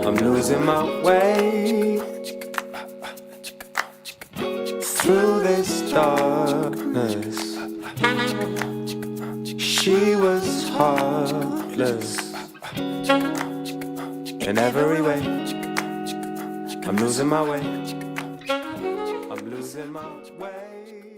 I'm losing my way through this darkness. She was heartless in every way. I'm losing my way. I'm losing my way.